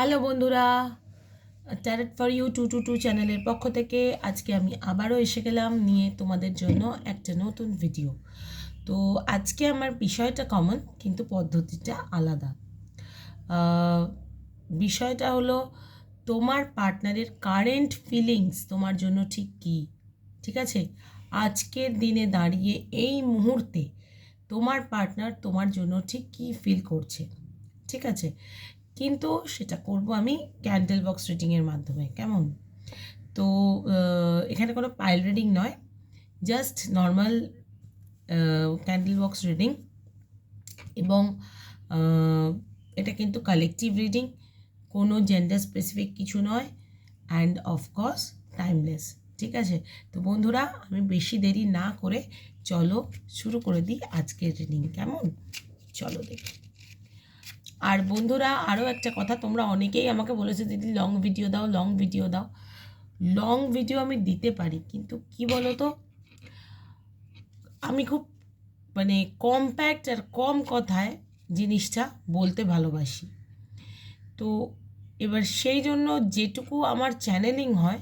Hello বন্ধুরা, tarot for you 222 চ্যানেলের পক্ষ থেকে আজকে আমি আবারও এসে গেলাম নিয়ে তোমাদের জন্য একটা নতুন ভিডিও। তো আজকে আমার বিষয়টা কমন কিন্তু পদ্ধতিটা আলাদা। বিষয়টা হলো তোমার পার্টনারের কারেন্ট ফিলিংস তোমার জন্য ঠিক কী, ঠিক আছে? আজকের দিনে দাঁড়িয়ে এই মুহূর্তে তোমার পার্টনার তোমার জন্য ঠিক কী ফিল করছে, ঠিক আছে? কিন্তু সেটা করব আমি ক্যান্ডেল বক্স রিডিংয়ের মাধ্যমে, কেমন? তো এখানে কোনো পাইল রিডিং নয়, just normal candle box reading. এবং এটা কিন্তু কালেকটিভ রিডিং, কোনো জেন্ডার স্পেসিফিক কিছু নয়, অ্যান্ড অফকোর্স টাইমলেস, ঠিক আছে? তো বন্ধুরা, আমি বেশি দেরি না করে চলো শুরু করে দিই আজকের রিডিং, কেমন? চলো দেখি। আর বন্ধুরা, আরও একটা কথা, তোমরা অনেকেই আমাকে বলেছো দিদি লং ভিডিও দাও, লং ভিডিও দাও। লং ভিডিও আমি দিতে পারি, কিন্তু কি বলো তো, আমি খুব কম্প্যাক্ট আর কম কথায় জিনিসটা বলতে ভালোবাসি। তো এবার সেই জন্য যেটুকু আমার চ্যানেলিং হয়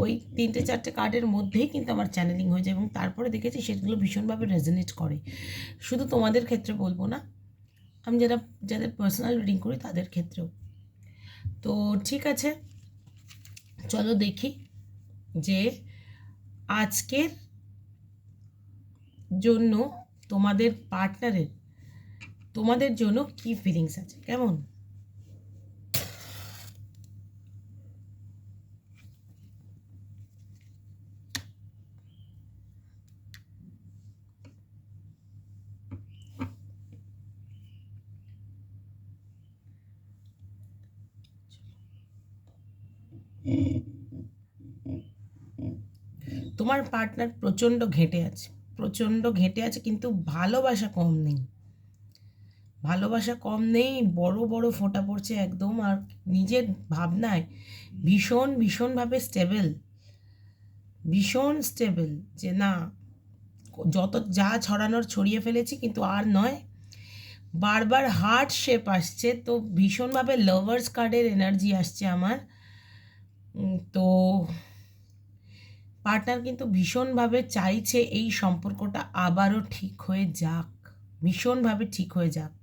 ওই 3-4টে কার্ডের মধ্যেই কিন্তু আমার চ্যানেলিং হয়ে যায়, এবং তারপরে দেখেছি সেগুলো ভীষণভাবে রেজোনেট করে। শুধু তোমাদের ক্ষেত্রে বলবো না, আমি যাদের পার্সোনাল রিডিং করি তাদের ক্ষেত্রেও। তো ঠিক আছে, চলো দেখি যে আজকের জন্য তোমাদের পার্টনারের তোমাদের জন্য কি ফিলিংস আছে, কেমন? তোমার পার্টনার প্রচণ্ড ঘেঁটে আছে, প্রচণ্ড ঘেঁটে আছে, কিন্তু ভালোবাসা কম নেই, ভালোবাসা কম নেই, বড় বড় ফোঁটা পড়ছে একদম। আর নিজের ভাবনায় ভীষণভাবে স্টেবল, ভীষণ স্টেবল, যে না, যত যা ছড়ানোর ছড়িয়ে ফেলেছি, কিন্তু আর নয়। বারবার হার্ট শেপ আসছে, তো ভীষণভাবে লাভার্স কার্ডের এনার্জি আসছে আমার। তো পার্টনার কিন্তু ভীষণভাবে চাইছে এই সম্পর্কটা আবারও ঠিক হয়ে যাক, ভীষণভাবে ঠিক হয়ে যাক।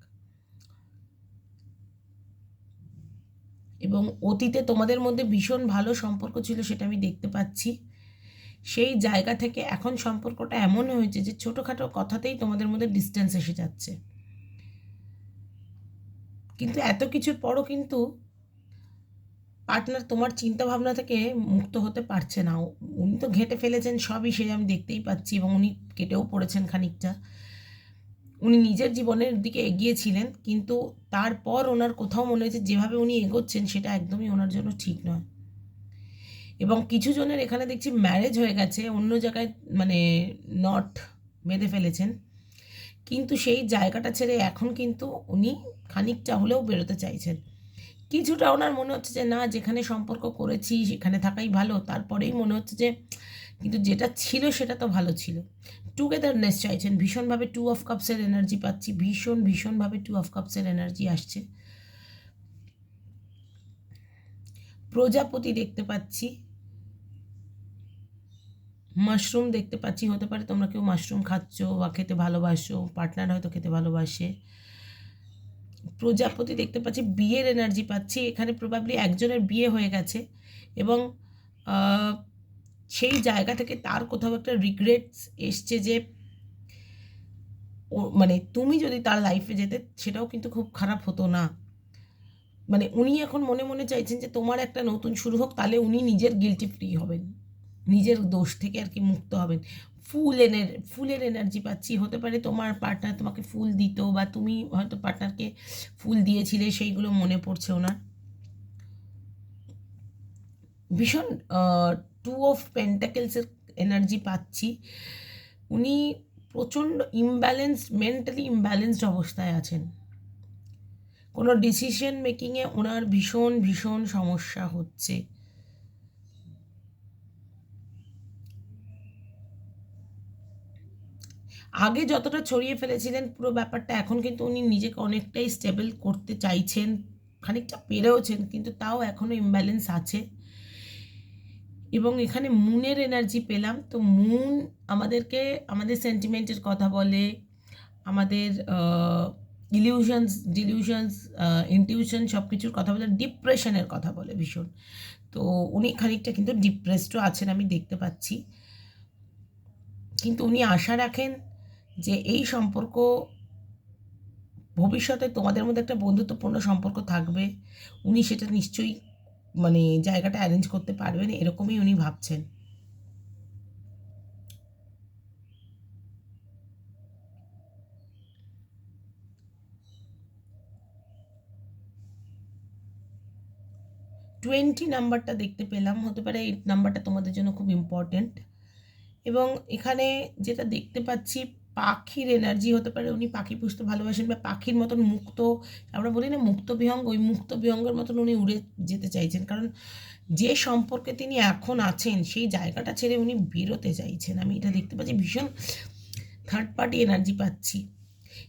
এবং অতীতে তোমাদের মধ্যে ভীষণ ভালো সম্পর্ক ছিল, সেটা আমি দেখতে পাচ্ছি। সেই জায়গা থেকে এখন সম্পর্কটা এমন হয়েছে যে ছোটোখাটো কথাতেই তোমাদের মধ্যে ডিস্টেন্স এসে যাচ্ছে। কিন্তু এত কিছুর পরও কিন্তু পার্টনার তোমার চিন্তা ভাবনা থেকে মুক্ত হতে পারছে না। উনি তো ঘেঁটে ফেলেছেন সবই, সে আমি দেখতেই পাচ্ছি, এবং উনি কেটেও পড়েছেন খানিকটা। উনি নিজের জীবনের দিকে এগিয়েছিলেন, কিন্তু তারপর ওনার কোথাও মনে হয়েছে যেভাবে উনি এগোচ্ছেন সেটা একদমই ওনার জন্য ঠিক নয়। এবং কিছু জনের এখানে দেখছি ম্যারেজ হয়ে গেছে, অন্য জায়গায় নট বেঁধে ফেলেছেন, কিন্তু সেই জায়গাটা ছেড়ে এখন কিন্তু উনি খানিকটা হলেও বেরোতে চাইছেন। কিছুটা ওনার মনে হচ্ছে যে না, যেখানে সম্পর্ক করেছি সেখানে থাকাই ভালো, তারপরেই মনে হচ্ছে যে কিন্তু যেটা ছিল সেটা তো ভালো ছিল। টুগেদারনেস চাইছেন ভীষণভাবে, 2 অফ কাপসের এনার্জি পাচ্ছি, ভীষণভাবে 2 অফ কাপসের এনার্জি আসছে। প্রজাপতি দেখতে পাচ্ছি, মাশরুম দেখতে পাচ্ছি, হতে পারে তোমরা কেউ মাশরুম খাচ্ছ বা খেতে ভালোবাসো, পার্টনার হয়তো খেতে ভালোবাসে। প্রজাপতি দেখতে পাচ্ছি, বিয়ের এনার্জি পাচ্ছি, এখানে প্রবাবলি একজনের বিয়ে হয়ে গেছে, এবং সেই জায়গা থেকে তার কোথাও একটা রিগ্রেটস এসছে যে তুমি যদি তার লাইফে যেতে সেটাও কিন্তু খুব খারাপ হতো না। উনি এখন মনে মনে চাইছেন যে তোমার একটা নতুন শুরু হোক, তাহলে উনি নিজের গিল্টি ফ্রি হবেন, নিজের দোষ থেকে আর কি মুক্ত হবেন। ফুলের এনার্জি পাচ্ছি, হতে পারে তোমার পার্টনার তোমাকে ফুল দিত, বা তুমি হয়তো পার্টনারকে ফুল দিয়েছিলে, সেইগুলো মনে পড়ছে ওনার। ভীষণ 2 অফ পেন্টাকেলসের এনার্জি পাচ্ছি। উনি প্রচণ্ড মেন্টালি ইমব্যালেন্সড অবস্থায় আছেন। কোনো ডিসিশন মেকিংয়ে ওনার ভীষণ সমস্যা হচ্ছে। আগে যতটা ছড়িয়ে ফেলেছিলেন পুরো ব্যাপারটা, এখন কিন্তু উনি নিজেকে অনেকটাই স্টেবল করতে চাইছেন, খানিকটা পেরেওছেন, কিন্তু তাও এখনও ইমব্যালেন্স আছে। এবং এখানে মুনের এনার্জি পেলাম। তো মুন আমাদেরকে আমাদের সেন্টিমেন্টের কথা বলে, আমাদের ডিলিউশনস, ইনটিউশন সব কিছুর কথা বলে, ডিপ্রেশনের কথা বলে ভীষণ। তো উনি খানিকটা কিন্তু ডিপ্রেসডও আছেন আমি দেখতে পাচ্ছি, কিন্তু উনি আশা রাখেন যে এই সম্পর্ক ভবিষ্যতে তোমাদের মধ্যে একটা বন্ধুত্বপূর্ণ সম্পর্ক থাকবে। উনি সেটা নিশ্চয়ই মানে জায়গাটা অ্যারেঞ্জ করতে পারবেন, এরকমই উনি ভাবছেন। টোয়েন্টি নাম্বারটা দেখতে পেলাম, হতে পারে এই নাম্বারটা তোমাদের জন্য খুব ইম্পর্টেন্ট। এবং এখানে যেটা দেখতে পাচ্ছি, পাখির এনার্জি হতে পারে, উনি পাখি পুষতে ভালোবাসেন বা পাখির মতন মুক্ত, আমরা বলি না মুক্ত বিহঙ্গ, ওই মুক্ত বিহঙ্গের মতন উনি উড়ে যেতে চাইছেন। কারণ যে সম্পর্কে তিনি এখন আছেন সেই জায়গাটা ছেড়ে উনি বেরোতে চাইছেন, আমি এটা দেখতে পাচ্ছি। ভীষণ থার্ড পার্টি এনার্জি পাচ্ছি।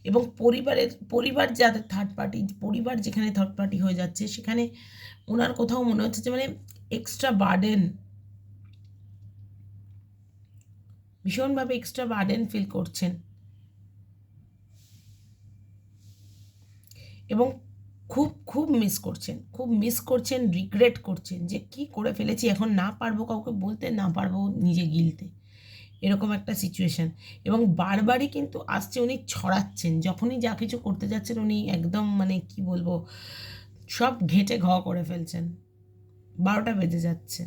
এবং পরিবার যাদের থার্ড পার্টি, পরিবার যেখানে থার্ড পার্টি হয়ে যাচ্ছে, সেখানে ওনার কোথাও মনে হচ্ছে যে মানে এক্সট্রা বার্ডেন, ভীষণভাবে এক্সট্রা বার্ডেন ফিল করছেন। এবং খুব খুব মিস করছেন, রিগ্রেট করছেন যে কি করে ফেলেছি, এখন না পারবো কাউকে বলতে, না পারবো নিজে গিলতে, এরকম একটা সিচুয়েশান। এবং বারবারই কিন্তু আসছে, উনি ছড়াচ্ছেন, যখনই যা কিছু করতে যাচ্ছেন উনি একদম মানে কি বলবো, সব ঘেঁটে করে ফেলছেন। 12টা বেজে যাচ্ছে,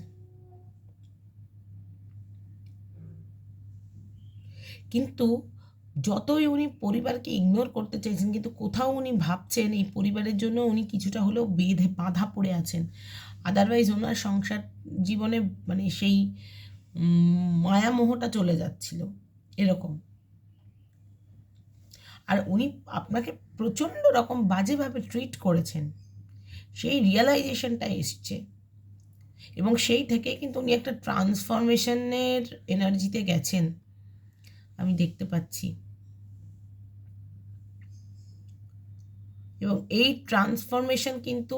কিন্তু যতই উনি পরিবারকে ইগনোর করতে চাইছেন, কিন্তু কোথাও উনি ভাবছেন এই পরিবারের জন্য উনি কিছুটা হলেও বাঁধা পড়ে আছেন। আদারওয়াইজ ওনার সংসার জীবনে মানে সেই মায়ামোহটা চলে যাচ্ছিল এরকম। আর উনি আপনাকে প্রচণ্ড রকম বাজেভাবে ট্রিট করেছেন, সেই রিয়েলাইজেশনটা এসছে। এবং সেই থেকেই কিন্তু উনি একটা ট্রান্সফরমেশনের এনার্জিতে গেছেন, আমি দেখতে পাচ্ছি। এবং এই ট্রান্সফরমেশন কিন্তু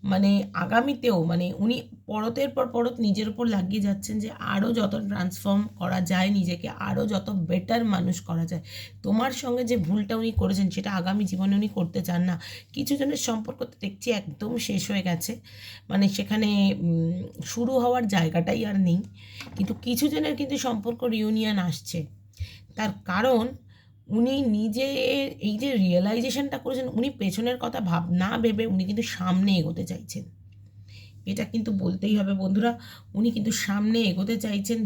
মানে আগামীতেও মানে উনি পরতের পর পরত নিজের উপর লাগিয়ে যাচ্ছেন যে আরও যত ট্রান্সফর্ম করা যায় নিজেকে, আরও যত বেটার মানুষ করা যায়। তোমার সঙ্গে যে ভুলটা উনি করেছেন সেটা আগামী জীবনে উনি করতে চান না। কিছু জনের সম্পর্ক তো দেখছি একদম শেষ হয়ে গেছে, মানে সেখানে শুরু হওয়ার জায়গাটাই আর নেই। কিন্তু কিছু জনের কিন্তু সম্পর্ক রিউনিয়ন আসছে, তার কারণ উনি নিজে এই যে রিয়েলাইজেশনটা করেছেন, উনি পেছনের কথা না ভেবে উনি কিন্তু সামনে এগোতে চাইছেন। এটা কিন্তু বলতেই হবে বন্ধুরা, উনি কিন্তু সামনে এগোতে চাইছেন,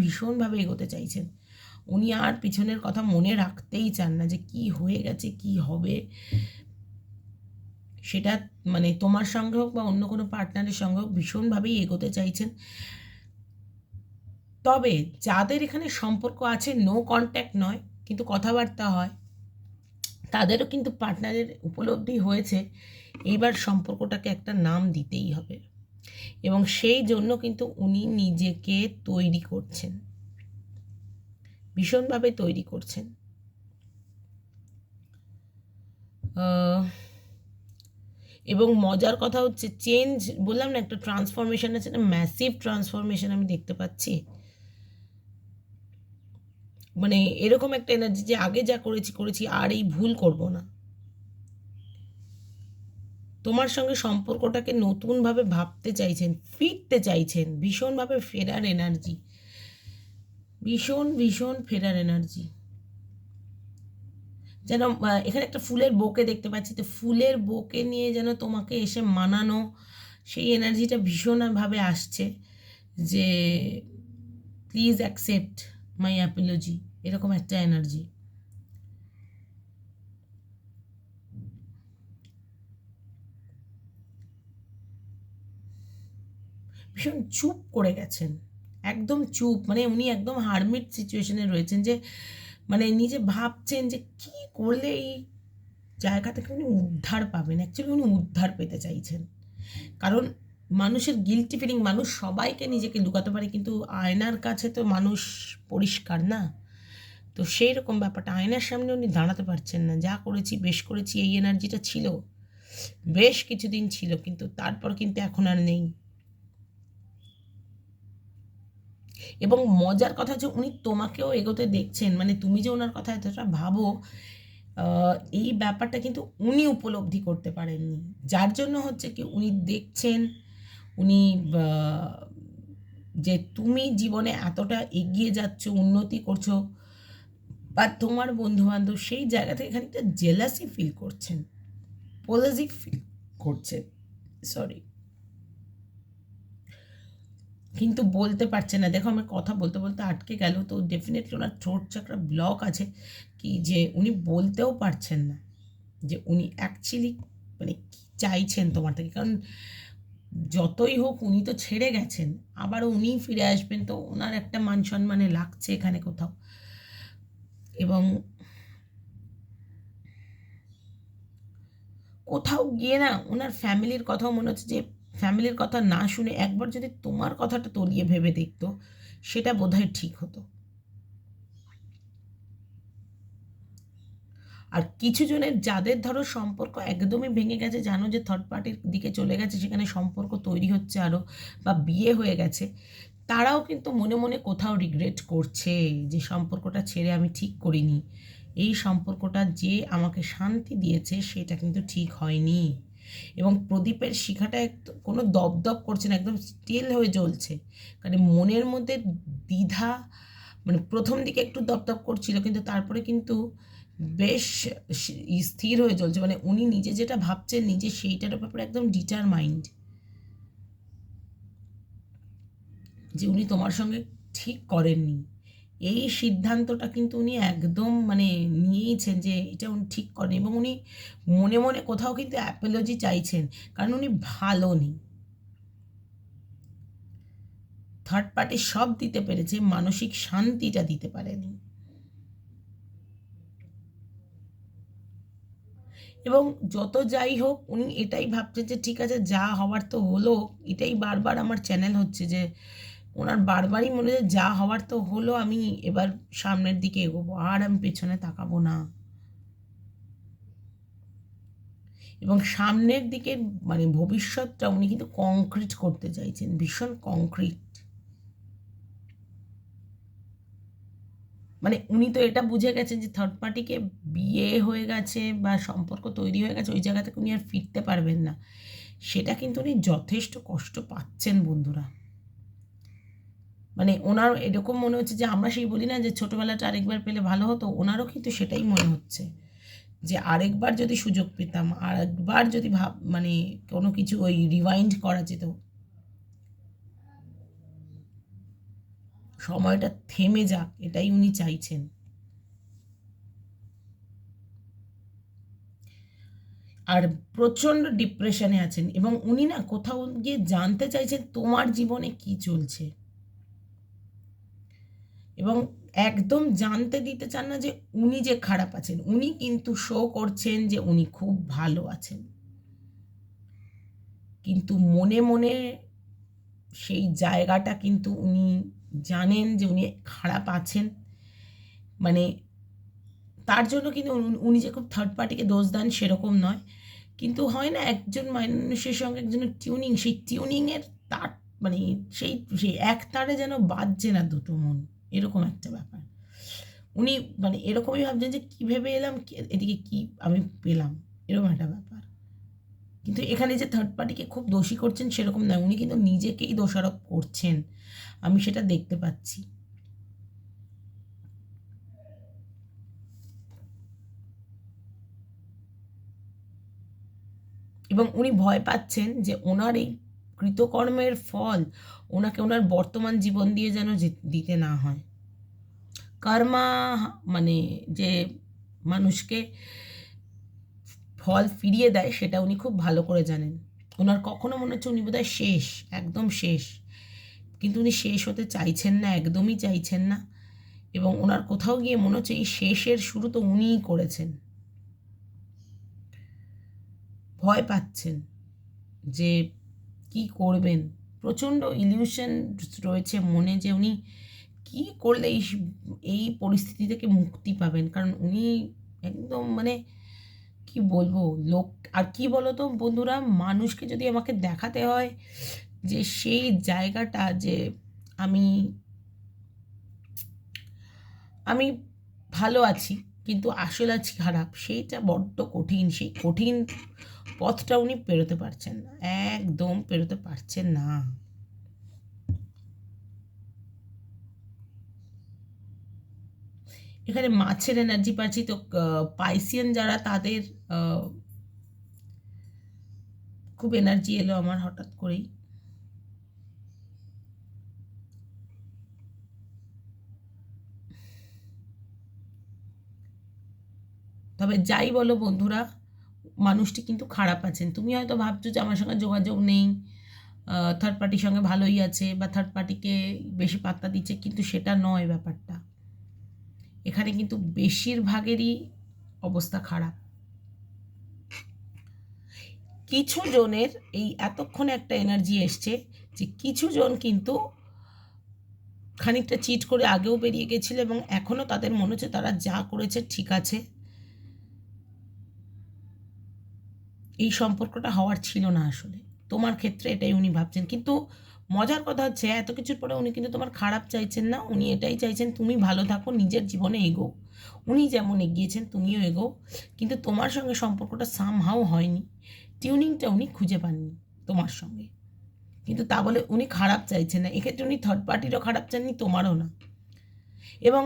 ভীষণভাবে এগোতে চাইছেন। উনি আর পিছনের কথা মনে রাখতেই চান না যে কি হয়ে গেছে, কি হবে, সেটা মানে তোমার সঙ্গে হোক বা অন্য কোনো পার্টনারের সঙ্গে হোক, ভীষণভাবেই এগোতে চাইছেন। তবে যাদের এখানে সম্পর্ক আছে, নো কন্ট্যাক্ট নয় কিন্তু কথাবার্তা হয়, তাদেরও কিন্তু পার্টনারের উপলব্ধি হয়েছে এইবার সম্পর্কটাকে একটা নাম দিতেই হবে। এবং সেই জন্য কিন্তু উনি নিজেকে তৈরি করছেন, ভীষণভাবে তৈরি করছেন। এবং মজার কথা হচ্ছে চেঞ্জ, বললাম না একটা ট্রান্সফরমেশন আছে, একটা ম্যাসিভ ট্রান্সফরমেশন আমি দেখতে পাচ্ছি। মানে এরকম একটা এনার্জি যে আগে যা করেছি আর এই ভুল করব না। তোমার সঙ্গে সম্পর্কটাকে নতুনভাবে ভাবতে চাইছেন, ফিরতে চাইছেন, ভীষণভাবে ফেরার এনার্জি, ভীষণ ফেরার এনার্জি। যেন এখানে একটা ফুলের বোকে দেখতে পাচ্ছি, তো ফুলের বোকে নিয়ে যেন তোমাকে এসে মানানো, সেই এনার্জিটা ভীষণভাবে আসছে যে প্লিজ অ্যাকসেপ্ট মাই অ্যাপোলজি, এরকম একটা এনার্জি। ভীষণ চুপ করে গেছেন, একদম চুপ, মানে উনি একদম হারমিট সিচুয়েশনে রয়েছেন, যে মানে নিজে ভাবছেন যে কি করলে এই জায়গা থেকে উনি উদ্ধার পাবেন। অ্যাকচুয়ালি উনি উদ্ধার পেতে চাইছেন, কারণ মানুষের গিল্টি ফিলিং, মানুষ সবাইকে নিজেকে লুকাতে পারে, কিন্তু আয়নার কাছে তো মানুষ পরিষ্কার না। তো সেই রকম ব্যাপারটা, আয়নার সামনে উনি দাঁড়াতে পারছেন না, যা করেছি বেশ করেছি এই এনার্জিটা ছিল। বেশ কিছুদিন ছিল, কিন্তু তারপর কিন্তু এখন আর নেই। এবং মজার কথা হচ্ছে উনি তোমাকেও এগোতে দেখছেন, মানে তুমি যে ওনার কথা এতটা ভাবো, এই ব্যাপারটা কিন্তু উনি উপলব্ধি করতে পারেননি, যার জন্য হচ্ছে কি উনি দেখছেন, উনি যে তুমি জীবনে এতটা এগিয়ে যাচ্ছ, উন্নতি করছো, বা তোমার বন্ধুবান্ধব সেই জায়গা থেকে খানিকটা জেলাসি ফিল করছেন, পজিটিভ ফিল করছেন, সরি, কিন্তু বলতে পারছে না। দেখো আমার কথা বলতে বলতে আটকে গেল, তো ডেফিনেটলি ওনার থ্রোট চাকরা ব্লক আছে, কি যে উনি বলতেও পারছেন না যে উনি অ্যাকচুয়ালি মানে কী চাইছেন তোমার থেকে। কারণ যতই হোক উনি তো ছেড়ে গেছেন, আবার উনিই ফিরে আসবেন, তো ওনার একটা মান সম্মানে লাগছে এখানে কোথাও। এবং কোথাও গিয়ে না ওনার ফ্যামিলির কথাও মনে হচ্ছে যে ফ্যামিলির কথা না শুনে একবার যদি তোমার কথাটা তলিয়ে ভেবে দেখতো, সেটা বোধহয় ঠিক হতো। আর কিছু জনের যাদের ধরো সম্পর্ক একদমই ভেঙে গেছে, জানো যে থার্ড পার্টির দিকে চলে গেছে, সেখানে সম্পর্ক তৈরি হচ্ছে আরও, বা বিয়ে হয়ে গেছে, তারাও কিন্তু মনে মনে কোথাও রিগ্রেট করছে যে সম্পর্কটা ছেড়ে আমি ঠিক করিনি, এই সম্পর্কটা যে আমাকে শান্তি দিয়েছে সেটা কিন্তু ঠিক হয়নি। এবং প্রদীপের শিখাটা কোনো দপদপ করছে না, একদম স্টিল হয়ে জ্বলছে। কারণ মনের মধ্যে দ্বিধা, মানে প্রথম দিকে একটু দপদপ করছিল, কিন্তু তারপরে কিন্তু বেশ স্থির হয়ে চলছে। মানে উনি নিজে যেটা ভাবছেন নিজে সেইটার ব্যাপারে একদম ডিটারমাইন্ড যে উনি তোমার সঙ্গে ঠিক করেননি, এই সিদ্ধান্তটা কিন্তু উনি একদম মানে নিয়েইছেন যে এটা উনি ঠিক করেন। এবং উনি মনে মনে কোথাও কিন্তু অ্যাপোলজি চাইছেন, কারণ উনি ভালো নেই। থার্ড পার্টি সব দিতে পেরেছে, মানসিক শান্তিটা দিতে পারেনি। এবং যত যাই হোক উনি এটাই ভাবছেন যে ঠিক আছে যা হওয়ার তো হলো, এটাই বারবার আমার চ্যানেল হচ্ছে যে ওনার বারবারই মনে হয় যা হওয়ার তো হলো, আমি এবার সামনের দিকে এগোবো, আর আমি পেছনে তাকাবো না। এবং সামনের দিকে মানে ভবিষ্যৎটা উনি কিন্তু কংক্রিট করতে চাইছেন, ভীষণ কংক্রিট। মানে উনি তো এটা বুঝে গেছেন যে থার্ড পার্টিকে বিয়ে হয়ে গেছে বা সম্পর্ক তৈরি হয়ে গেছে, ওই জায়গা থেকে উনি আর ফিরতে পারবেন না। সেটা কিন্তু উনি যথেষ্ট কষ্ট পাচ্ছেন বন্ধুরা। মানে ওনার এরকম মনে হচ্ছে যে আমরা সেই বলি না যে ছোটোবেলাটা আরেকবার পেলে ভালো হতো, ওনারও কিন্তু সেটাই মনে হচ্ছে যে আরেকবার যদি সুযোগ পেতাম, আরেকবার যদি মানে কোনো কিছু ওই রিওয়াইন্ড করা যেত, সময়টা থেমে যাক, এটাই উনি চাইছেন। আর প্রচণ্ড ডিপ্রেশনে আছেন, এবং উনি না কোথাও গিয়ে জানতে চাইছেন তোমার জীবনে কি চলছে, এবং একদম জানতে দিতে চান না যে উনি যে খারাপ আছেন। উনি কিন্তু শো করছেন যে উনি খুব ভালো আছেন, কিন্তু মনে মনে সেই জায়গাটা কিন্তু উনি জানেন যে উনি খারাপ আছেন। মানে তার জন্য কিন্তু উনি যে খুব থার্ড পার্টিকে দোষ দেন সেরকম নয়, কিন্তু হয় না একজন মানুষের সঙ্গে একজনের টিউনিং, সেই টিউনিংয়ের তার মানে সেই সেই এক তারে যেন বাজছে না দুটো মন, এরকম একটা ব্যাপার। উনি মানে এরকমই ভাবছেন যে কী ভেবে এলাম, এদিকে কি আমি পেলাম, এরকম একটা ব্যাপার। কিন্তু এখানে যে থার্ড পার্টিকে খুব দোষী করছেন সেরকম নয়, উনি কিন্তু নিজেকেই দোষারোপ করছেন, আমি সেটা দেখতে পাচ্ছি। এবং উনি ভয় পাচ্ছেন যে ওনার এই কৃতকর্মের ফল ওনাকে ওনার বর্তমান জীবন দিয়ে যেন দিতে না হয়। কর্মা মানে যে মানুষকে ফল ফিরিয়ে দেয় সেটা উনি খুব ভালো করে জানেন। ওনার কখনো মনে হচ্ছে উনি বোধহয় শেষ, একদম শেষ, কিন্তু উনি শেষ হতে চাইছেন না, একদমই চাইছেন না। এবং ওনার কোথাও গিয়ে মনে হচ্ছে এই শেষের শুরু তো উনিই করেছেন। ভয় পাচ্ছেন যে কি করবেন, প্রচণ্ড ইলিউশন রয়েছে মনে যে উনি কী করলে এই পরিস্থিতি থেকে মুক্তি পাবেন। কারণ উনি একদম মানে কি বলবো লোক, আর কি বলো তো বন্ধুরা, মানুষকে যদি আমাকে দেখাতে হয় যে সেই জায়গাটা যে আমি আমি ভালো আছি কিন্তু আসলে আছি খারাপ, সেইটা বড্ড কঠিন। সেই কঠিন পথটা উনি পেরোতে পারছেন না, একদম পেরোতে পারছেন না। এখানে মাছের এনার্জি পাচ্ছি, তো পাইসিয়ান যারা তাদের খুব এনার্জি এলো আমার হঠাৎ করেই। তবে যাই বলো বন্ধুরা, মানুষটি কিন্তু খারাপ আছেন। তুমি হয়তো ভাবছো যে আমার সঙ্গে যোগাযোগ নেই, থার্ড পার্টির সঙ্গে ভালোই আছে, বা থার্ড পার্টিকে বেশি পাত্তা দিচ্ছে, কিন্তু সেটা নয় ব্যাপারটা। এখানে কিন্তু বেশিরভাগেরই অবস্থা খারাপ। কিছু জনের এই এতক্ষণে একটা এনার্জি এসছে যে কিছু জন কিন্তু খানিকটা চিট করে আগেও বেরিয়ে গেছিল এবং এখনও তাদের মনে হচ্ছে তারা যা করেছে ঠিক আছে, এই সম্পর্কটা হওয়ার ছিল না আসলে। তোমার ক্ষেত্রে এটাই উনি ভাবছেন, কিন্তু মজার কথা হচ্ছে এত কিছুর পরে উনি কিন্তু তোমার খারাপ চাইছেন না, উনি এটাই চাইছেন তুমি ভালো থাকো, নিজের জীবনে এগো। উনি যেমন এগিয়েছেন তুমিও এগো, কিন্তু তোমার সঙ্গে সম্পর্কটা সামহাও হয়নি, টিউনিংটা উনি খুঁজে পাননি তোমার সঙ্গে। কিন্তু তা বলে উনি খারাপ চাইছেন না, এক্ষেত্রে উনি থার্ড পার্টিরও খারাপ চাননি, তোমারও না। এবং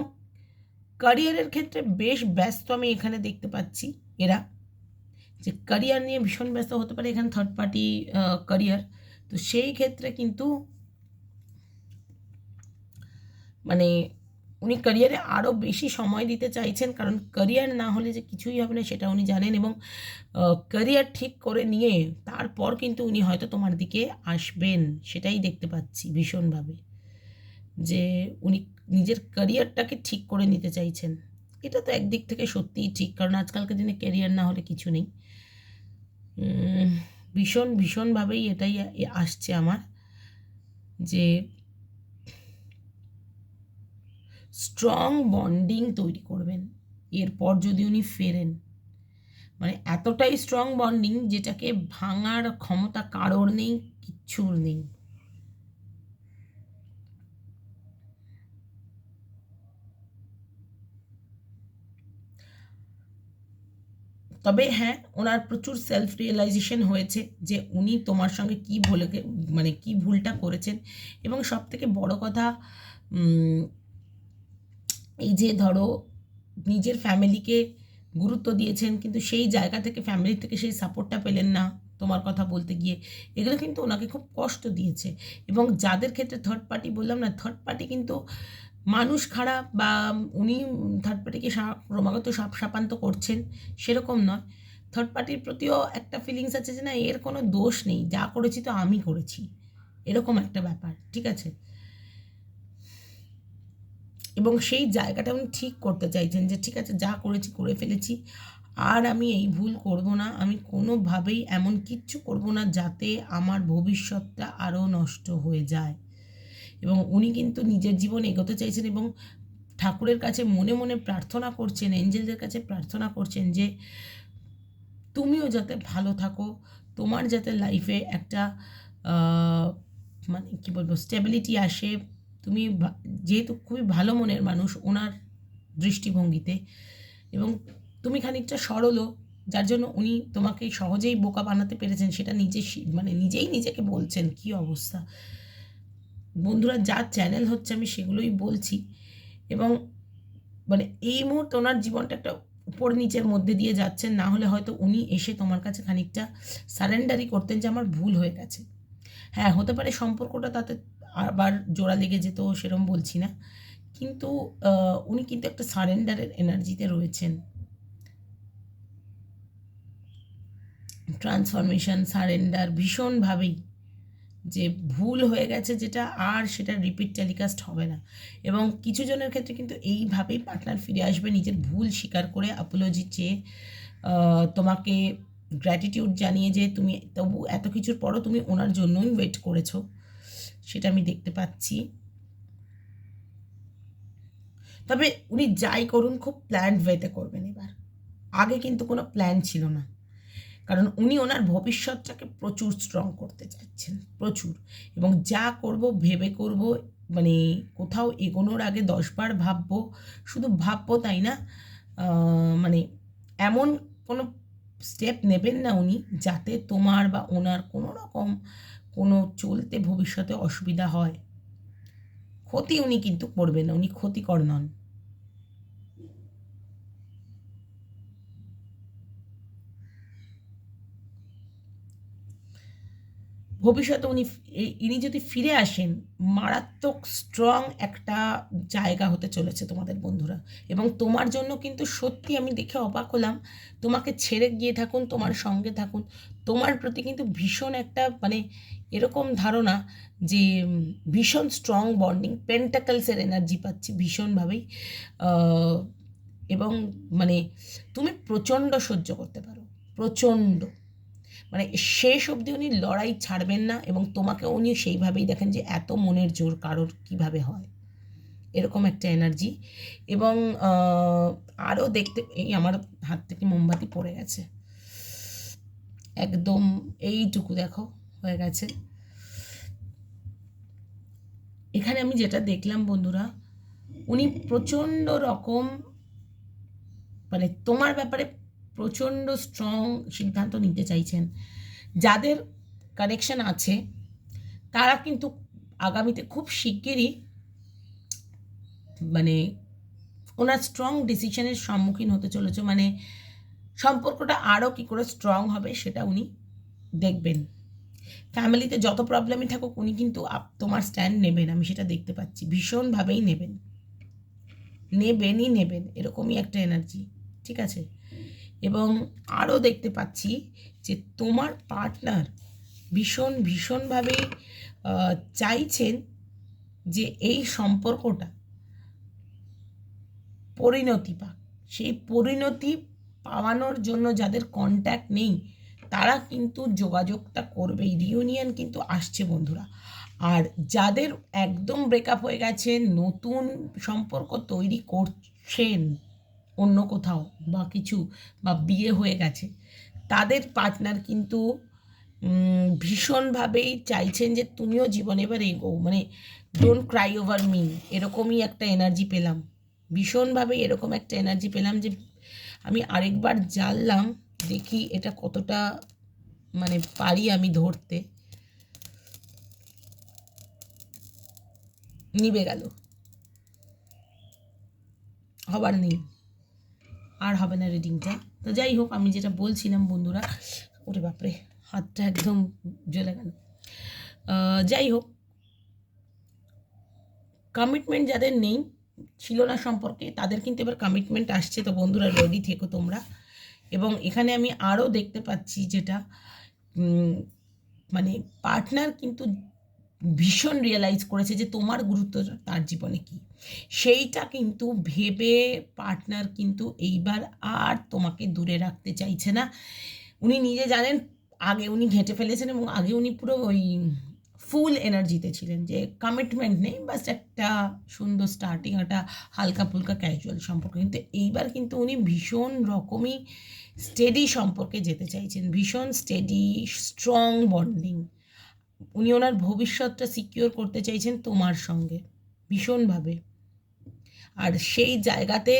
ক্যারিয়ারের ক্ষেত্রে বেশ ব্যস্ত আমি এখানে দেখতে পাচ্ছি এরা, যে ক্যারিয়ার নিয়ে ভীষণ ব্যস্ত হতে পারে এখানে থার্ড পার্টি ক্যারিয়ার। তো সেই ক্ষেত্রে কিন্তু মানে উনি ক্যারিয়ারে আরও বেশি সময় দিতে চাইছেন, কারণ ক্যারিয়ার না হলে যে কিছুই হবে না সেটা উনি জানেন। এবং ক্যারিয়ার ঠিক করে নিয়ে তারপর কিন্তু উনি হয়তো তোমার দিকে আসবেন, সেটাই দেখতে পাচ্ছি ভীষণভাবে, যে উনি নিজের ক্যারিয়ারটাকে ঠিক করে নিতে চাইছেন। এটা তো একদিক থেকে সত্যিই ঠিক, কারণ আজকালকার দিনে ক্যারিয়ার না হলে কিছু নেই। ভীষণভাবেই এটাই আসছে আমার, যে স্ট্রং বন্ডিং তৈরি করবেন এরপর যদি উনি ফেরেন। মানে এতটাই স্ট্রং বন্ডিং যেটাকে ভাঙার ক্ষমতা কারোর নেই, কিচ্ছুর নেই। তবে হ্যাঁ, ওনার প্রচুর সেলফ রিয়েলাইজেশন হয়েছে যে উনি তোমার সঙ্গে কী ভুলে মানে কী ভুলটা করেছেন। এবং সবথেকে বড় কথা, এই যে ধরো নিজের ফ্যামিলিকে গুরুত্ব দিয়েছেন কিন্তু সেই জায়গা থেকে ফ্যামিলি থেকে সেই সাপোর্টটা পেলেন না তোমার কথা বলতে গিয়ে, এগুলো কিন্তু ওনাকে খুব কষ্ট দিয়েছে। এবং যাদের ক্ষেত্রে থার্ড পার্টি বললাম না, থার্ড পার্টি কিন্তু মানুষ খারাপ বা উনি থার্ড পার্টিকে ক্রমাগত সাপান্ত করছেন সেরকম নয়। থার্ড পার্টির প্রতিও একটা ফিলিংস আছে যে না, এর কোনো দোষ নেই, যা করেছি তো আমি করেছি, এরকম একটা ব্যাপার, ঠিক আছে। এবং সেই জায়গাটা উনি ঠিক করতে চাইছেন যে ঠিক আছে, যা করেছি করে ফেলেছি, আর আমি এই ভুল করব না, আমি কোনোভাবেই এমন কিচ্ছু করব না যাতে আমার ভবিষ্যৎটা আরও নষ্ট হয়ে যায়। এবং উনি কিন্তু নিজের জীবন এগোতে চাইছেন এবং ঠাকুরের কাছে মনে মনে প্রার্থনা করছেন, এঞ্জেলদের কাছে প্রার্থনা করছেন যে তুমিও যাতে ভালো থাকো, তোমার যাতে লাইফে একটা মানে কী বলবো স্টেবিলিটি আসে। তুমি যেহেতু খুবই ভালো মনের মানুষ ওনার দৃষ্টিভঙ্গিতে, এবং তুমি খানিকটা সরলও, যার জন্য উনি তোমাকে সহজেই বোকা বানাতে পেরেছেন, সেটা নিজে মানে নিজেই নিজেকে বলছেন। কি অবস্থা বন্ধুরা, যা চ্যানেল হচ্ছে আমি সেগুলোই বলছি। এবং মানে এই মুহূর্তে ওনার জীবনটা একটা উপর নিচের মধ্যে দিয়ে যাচ্ছেন, না হলে হয়তো উনি এসে তোমার কাছে খানিকটা সারেন্ডারই করতেন যে আমার ভুল হয়ে গেছে। হ্যাঁ, হতে পারে সম্পর্কটা তাতে আবার জোড়া লেগে যেত, সেরকম বলছি না, কিন্তু উনি কিন্তু একটা সারেন্ডারের এনার্জিতে রয়েছেন। ট্রান্সফরমেশন, সারেন্ডার ভীষণভাবেই, যে ভুল হয়ে গেছে যেটা আর সেটা রিপিট টেলিকাস্ট হবে না। এবং কিছু জনের ক্ষেত্রে কিন্তু এইভাবেই পার্টনার ফিরে আসবে নিজের ভুল স্বীকার করে, অ্যাপোলজি চেয়ে, তোমাকে গ্র্যাটিটিউড জানিয়ে যে তুমি তবু এত কিছুর পরও তুমি ওনার জন্যই ওয়েট করেছো, সেটা আমি দেখতে পাচ্ছি। তবে উনি যাই করুন খুব প্ল্যান্ড ওয়েতে করবেন এবার, আগে কিন্তু কোনো প্ল্যান ছিল না, কারণ উনি ওনার ভবিষ্যৎটাকে প্রচুর স্ট্রং করতে চাচ্ছেন, প্রচুর। এবং যা করব ভেবে করব, মানে কোথাও এগোনোর আগে 10বার ভাববো। শুধু ভাববো তাই না, মানে এমন কোনো স্টেপ নেবেন না উনি যাতে তোমার বা ওনার কোনো রকম কোনো চলতে ভবিষ্যতে অসুবিধা হয়। ক্ষতি উনি কিন্তু করবেন না, উনি ক্ষতিকর নন। ভবিষ্যতে ইনি যদি ফিরে আসেন, মারাত্মক স্ট্রং একটা জায়গা হতে চলেছে তোমাদের বন্ধুরা। এবং তোমার জন্য কিন্তু সত্যি আমি দেখে অবাক হলাম, তোমাকে ছেড়ে গিয়ে থাকুন, তোমার সঙ্গে থাকুন, তোমার প্রতি কিন্তু ভীষণ একটা মানে এরকম ধারণা যে ভীষণ স্ট্রং বন্ডিং, পেন্টাকলসের এনার্জি পাচ্ছি ভীষণভাবেই। এবং মানে তুমি প্রচণ্ড সহ্য করতে পারো, প্রচণ্ড, মানে শেষ অবধি উনি লড়াই ছাড়বেন না। এবং তোমাকে উনি সেইভাবেই দেখেন যে এত মনের জোর কারোর কিভাবে হয়, এরকম একটা এনার্জি। এবং আরও দেখতে, এই আমার হাত থেকে মোমবাতি পড়ে গেছে, একদম এইটুকু দেখো হয়ে গেছে। এখানে আমি যেটা দেখলাম বন্ধুরা, উনি প্রচণ্ড রকম মানে তোমার ব্যাপারে প্রচণ্ড স্ট্রং সিদ্ধান্ত নিতে চাইছেন। যাদের কানেকশন আছে তারা কিন্তু আগামীতে খুব শিগগিরই মানে ওনার স্ট্রং ডিসিশনের সম্মুখীন হতে চলেছে। মানে সম্পর্কটা আরও কী করে স্ট্রং হবে সেটা উনি দেখবেন। ফ্যামিলিতে যত প্রবলেমই থাকুক উনি কিন্তু তোমার স্ট্যান্ড নেবেন, আমি সেটা দেখতে পাচ্ছি, ভীষণভাবেই নেবেন, নেবেন, এরকমই একটা এনার্জি, ঠিক আছে। এবং আরও দেখতে পাচ্ছি যে তোমার পার্টনার ভীষণভাবেই চাইছেন যে এই সম্পর্কটা পরিণতি পাক। সেই পরিণতি পাওয়ানোর জন্য যাদের কন্ট্যাক্ট নেই তারা কিন্তু যোগাযোগটা করবেই, রিউনিয়ন কিন্তু আসছে বন্ধুরা। আর যাদের একদম ব্রেকআপ হয়ে গেছে, নতুন সম্পর্ক তৈরি করছেন অন্য কোথাও বা কিছু, বা বিয়ে হয়ে গেছে, তাদের পার্টনার কিন্তু ভীষণভাবেই চাইছেন যে তুমিও জীবনে এবার এগো, মানে ডোন্ট ক্রাই ওভার মি, এরকমই একটা এনার্জি পেলাম, ভীষণভাবে এরকম একটা এনার্জি পেলাম। যে আমি আরেকবার জানলাম, দেখি এটা কতটা মানে পারি আমি ধরতে। নিবে গেল, হবার নেই, আর হবে না রিডিংটা। তো যাই হোক, আমি যেটা বলছিলাম বন্ধুরা, ওরে বাপরে হাতটা একদম জ্বলে গেল। যাই হোক, কমিটমেন্ট যাদের নেই, ছিল না সম্পর্কে, তাদের কিন্তু এবার কমিটমেন্ট আসছে। তো বন্ধুরা রেডি থেকো তোমরা। এবং এখানে আমি আরও দেখতে পাচ্ছি যেটা মানে পার্টনার কিন্তু ভীষণ রিয়েলাইজ করেছে যে তোমার গুরুত্ব তার জীবনে কি, সেইটা কিন্তু ভেবে পার্টনার কিন্তু এইবার আর তোমাকে দূরে রাখতে চাইছে না। উনি নিজে জানেন, আগে উনি ঘেঁটে ফেলেছেন এবং আগে উনি পুরো ওই ফুল এনার্জিতে ছিলেন যে কমিটমেন্ট নেই, বাস একটা সুন্দর স্টার্টিং, একটা হালকা ফুলকা ক্যাজুয়াল সম্পর্ক। কিন্তু এইবার কিন্তু উনি ভীষণ রকমই স্টেডি সম্পর্কে যেতে চাইছেন, ভীষণ স্টেডি স্ট্রং বন্ডিং। উনি ওনার ভবিষ্যৎটা সিকিওর করতে চাইছেন তোমার সঙ্গে ভীষণভাবে। আর সেই জায়গাতে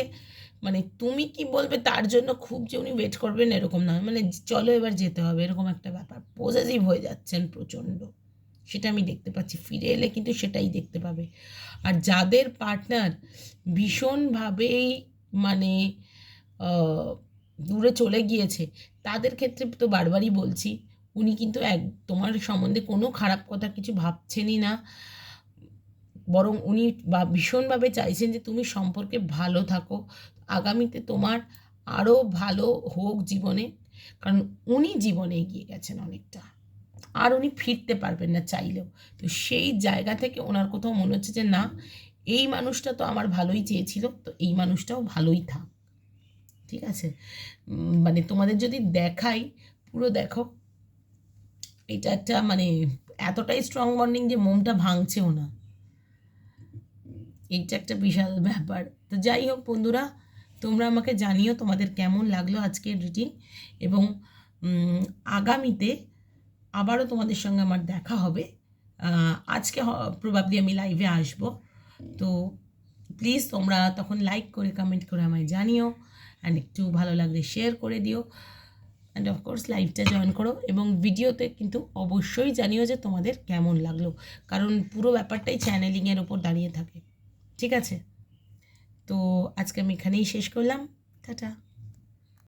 মানে তুমি কি বলবে তার জন্য খুব যে উনি ওয়েট করবেন এরকম না, মানে চলো এবার যেতে হবে এরকম একটা ব্যাপার, পজেসিভ হয়ে যাচ্ছেন প্রচণ্ড, সেটা আমি দেখতে পাচ্ছি। ফিরে এলে কিন্তু সেটাই দেখতে পাবে। আর যাদের পার্টনার ভীষণভাবেই মানে দূরে চলে গিয়েছে, তাদের ক্ষেত্রে তো বারবারই বলছি, উনি কিন্তু তোমার সম্বন্ধে কোনো খারাপ কথা কিছু ভাবছেনই না, বরং উনি ভীষণভাবে চাইছেন যে তুমি সম্পর্কে ভালো থাকো, আগামীতে তোমার আরও ভালো হোক জীবনে। কারণ উনি জীবনে এগিয়ে গেছেন অনেকটা, আর উনি ফিরতে পারবেন না চাইলেও। তো সেই জায়গা থেকে ওনার কোথাও মনে হচ্ছে যে না, এই মানুষটা তো আমার ভালোই চেয়েছিল, তো এই মানুষটাও ভালোই থাক, ঠিক আছে। মানে তোমাদের যদি দেখাই, পুরো দেখো, এটা একটা মানে এতটাই স্ট্রং বন্ডিং যে মোমটা ভাঙছেও না, এইটা একটা বিশাল ব্যাপার। তো যাই হোক বন্ধুরা, তোমরা আমাকে জানিও তোমাদের কেমন লাগলো আজকের রিডিং, এবং আগামীতে আবারও তোমাদের সঙ্গে আমার দেখা হবে। আজকে প্রবাবলি আমি লাইভে আসব, তো প্লিজ তোমরা তখন লাইক করে কমেন্ট করে আমায় জানিও, অ্যান্ড একটু ভালো লাগলে শেয়ার করে দিও, অ্যান্ড অফকোর্স লাইভটা জয়েন করো, এবং ভিডিওতে কিন্তু অবশ্যই জানিও যে তোমাদের কেমন লাগলো, কারণ পুরো ব্যাপারটাই চ্যানেলিংয়ের ওপর দাঁড়িয়ে থাকে। ঠিক আছে, তো আজকে আমি এখানেই শেষ করলাম। টাটা।